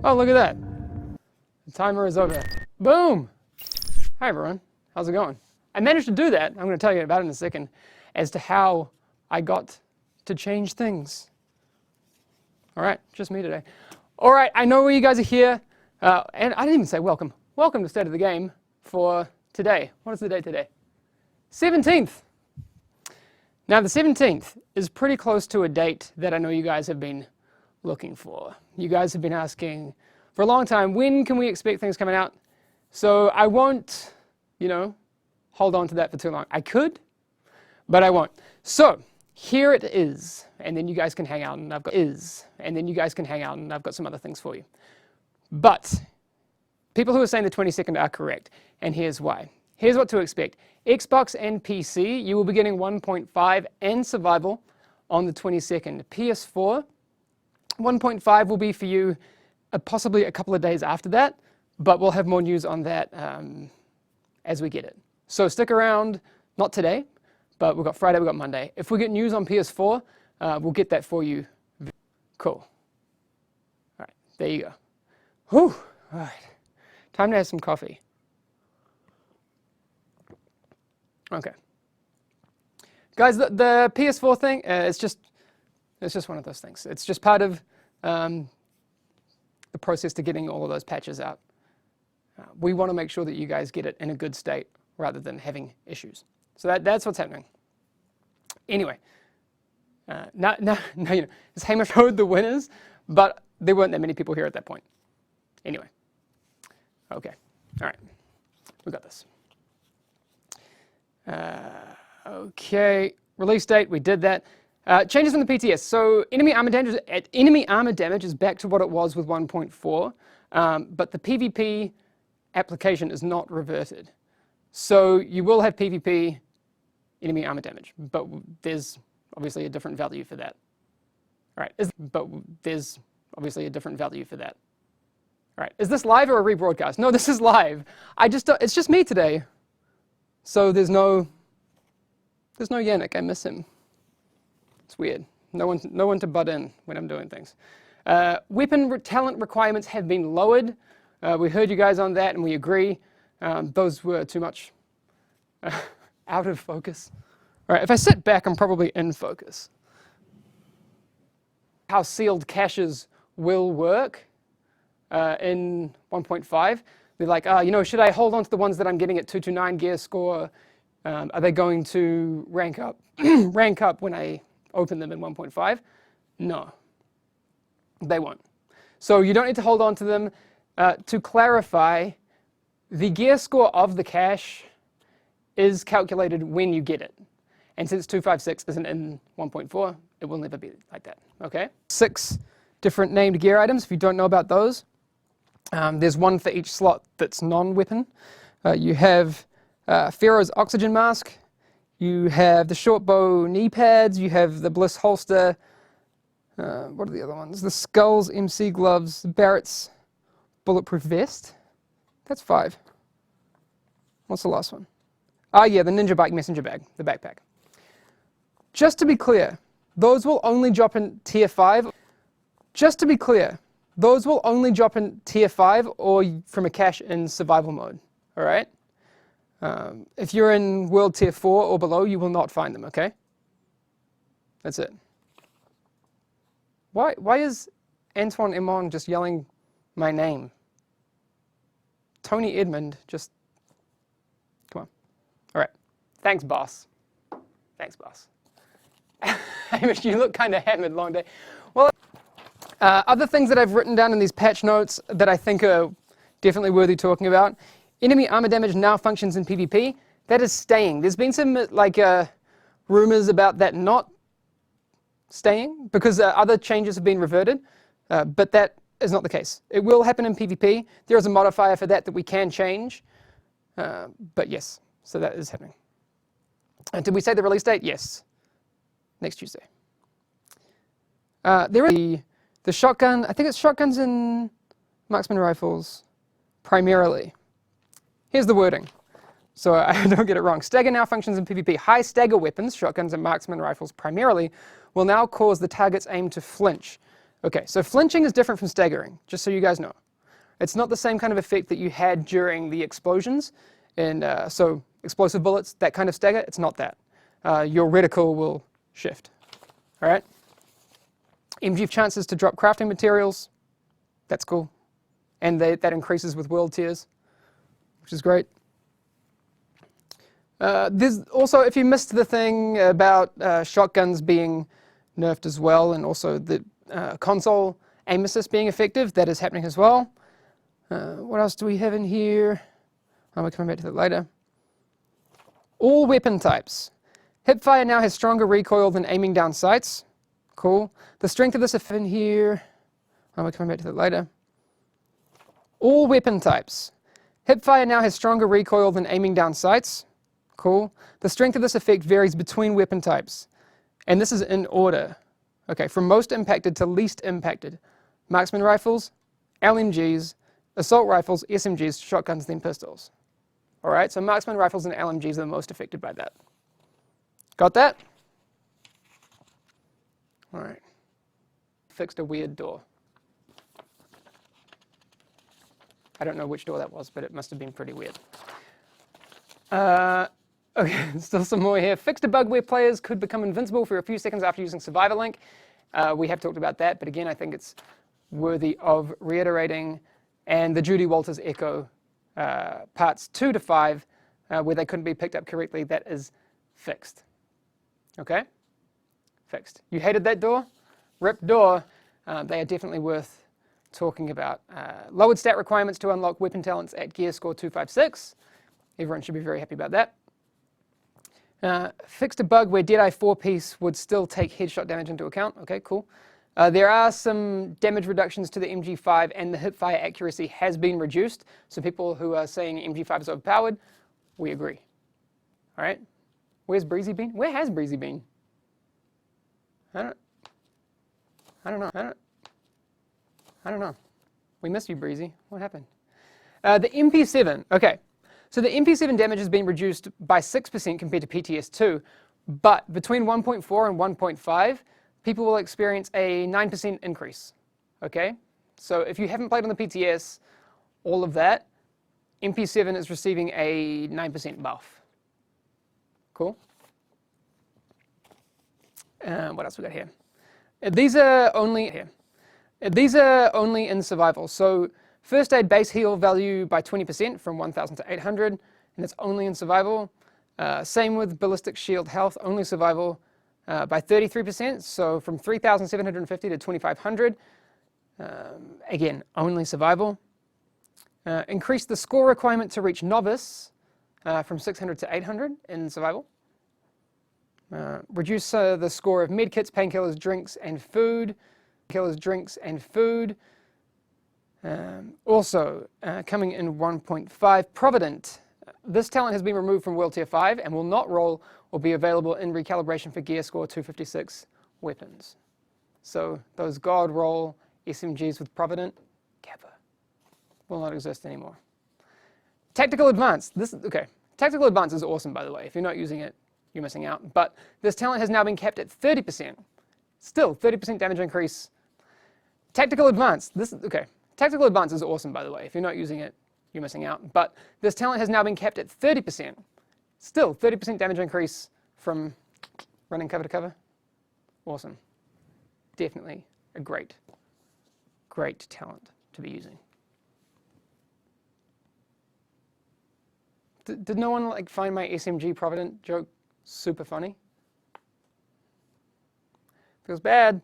Oh, look at that. The timer is over. Boom! Hi, everyone. How's it going? I managed to do that. I'm going to tell you about it in a second as to how I got to change things. All right, just me today. All right, I know you guys are here, and I didn't even say welcome. Welcome to State of the Game for today. What is the date today? 17th. Now, the 17th is pretty close to a date that I know you guys have been looking for. You guys have been asking for a long time, when can we expect things coming out? So I won't, hold on to that for too long. I could, but I won't. So here it is, and then you guys can hang out, and I've got some other things for you. But people who are saying the 22nd are correct, and here's why. Here's what to expect. Xbox and PC, you will be getting 1.5 and survival on the 22nd. PS4, 1.5 will be for you possibly a couple of days after that, but we'll have more news on that as we get it. So stick around, not today, but we've got Friday, we've got Monday. If we get news on PS4, we'll get that for you. Cool. All right, there you go. Whew, all right. Time to have some coffee. Okay. Guys, the PS4 thing, it's just one of those things. It's just part of the process to getting all of those patches out. We want to make sure that you guys get it in a good state rather than having issues. So that's what's happening. Anyway, this Hamish showed the winners, but there weren't that many people here at that point. Anyway, okay, all right, we got this. Okay, release date, we did that. Changes from the PTS. So enemy armor damage is back to what it was with 1.4, but the PvP application is not reverted. So you will have PvP enemy armor damage, but there's obviously a different value for that. All right, there's obviously a different value for that. All right, is this live or a rebroadcast? No, this is live. It's just me today. So there's no Yannick, I miss him. It's weird. No one to butt in when I'm doing things. Weapon talent requirements have been lowered. We heard you guys on that, and we agree. Those were too much out of focus. All right, if I sit back, I'm probably in focus. How sealed caches will work in 1.5. They're like, should I hold on to the ones that I'm getting at 229 gear score? Are they going to rank up when I open them in 1.5? No, they won't. So you don't need to hold on to them. To clarify, the gear score of the cache is calculated when you get it. And since 256 isn't in 1.4, it will never be like that, okay? 6 different named gear items, if you don't know about those. There's one for each slot that's non-weapon. You have Pharaoh's oxygen mask. You have the short bow knee pads. You have the Bliss holster. What are the other ones? The Skulls MC gloves. Barrett's bulletproof vest. That's 5. What's the last one? Yeah, the Ninja Bike messenger bag, the backpack. Just to be clear, those will only drop in Tier 5. Just to be clear, those will only drop in Tier 5 or from a cache in survival mode, all right? If you're in World Tier 4 or below, you will not find them, okay? That's it. Why is Antoine Emon just yelling my name? Tony Edmond, just, come on. All right, thanks, boss. Thanks, boss. Hamish, you look kind of hammered, long day. Well, other things that I've written down in these patch notes that I think are definitely worthy talking about. Enemy armor damage now functions in PvP. That is staying. There's been some rumors about that not staying because other changes have been reverted, but that is not the case. It will happen in PvP. There is a modifier for that we can change, but yes, so that is happening. Did we say the release date? Yes, next Tuesday. There is the shotgun. I think it's shotguns and marksman rifles primarily. Here's the wording, so I don't get it wrong. Stagger now functions in PvP. High stagger weapons, shotguns and marksman rifles primarily, will now cause the target's aim to flinch. Okay, so flinching is different from staggering, just so you guys know. It's not the same kind of effect that you had during the explosions, and so explosive bullets, that kind of stagger, it's not that. Your reticle will shift, all right? MG chances to drop crafting materials, that's cool. And that increases with world tiers, which is great. There's also, if you missed the thing about shotguns being nerfed as well, and also the console aim assist being effective, that is happening as well. What else do we have in here? We're coming back to that later. All weapon types. Hipfire now has stronger recoil than aiming down sights. Cool. The strength of this effect in here. We're coming back to that later. All weapon types. Hipfire now has stronger recoil than aiming down sights. Cool. The strength of this effect varies between weapon types. And this is in order. Okay, from most impacted to least impacted. Marksman rifles, LMGs, assault rifles, SMGs, shotguns, then pistols. All right, so marksman rifles and LMGs are the most affected by that. Got that? All right. Fixed a weird door. I don't know which door that was, but it must have been pretty weird. Okay, still some more here. Fixed a bug where players could become invincible for a few seconds after using Survivor Link. We have talked about that, but again, I think it's worthy of reiterating. And the Judy Walters echo, parts 2 to 5, where they couldn't be picked up correctly, that is fixed. Okay? Fixed. You hated that door? Rip door. They are definitely worth talking about. Lowered stat requirements to unlock weapon talents at gear score 256. Everyone should be very happy about that. Fixed a bug where Deadeye 4-piece would still take headshot damage into account. Okay, cool. There are some damage reductions to the MG5, and the hipfire accuracy has been reduced. So people who are saying MG5 is overpowered, we agree. All right? Where's Breezy been? Where has Breezy been? I don't know. We missed you, Breezy. What happened? The MP7. Okay. So the MP7 damage has been reduced by 6% compared to PTS2, but between 1.4 and 1.5, people will experience a 9% increase. Okay? So if you haven't played on the PTS, all of that, MP7 is receiving a 9% buff. Cool? What else we got here? These are only here. These are only in survival. So first aid base heal value by 20% from 1,000 to 800, and it's only in survival. Same with ballistic shield health, only survival by 33%, so from 3,750 to 2,500. Again, only survival. Increase the score requirement to reach novice from 600 to 800 in survival. Reduce the score of medkits, painkillers, drinks, and food. Also, coming in 1.5, Provident. This talent has been removed from World Tier 5 and will not roll or be available in recalibration for gear score 256 weapons. So those God roll SMGs with Provident, Kappa, will not exist anymore. Tactical Advance. Okay. Tactical Advance is awesome, by the way. If you're not using it, you're missing out. But this talent has now been capped at 30%. Still, 30% damage increase. Tactical Advance. Okay. Tactical Advance is awesome, by the way. If you're not using it, you're missing out. But this talent has now been capped at 30%. Still, 30% damage increase from running cover to cover. Awesome. Definitely a great, great talent to be using. Did no one find my SMG Provident joke super funny? Feels bad.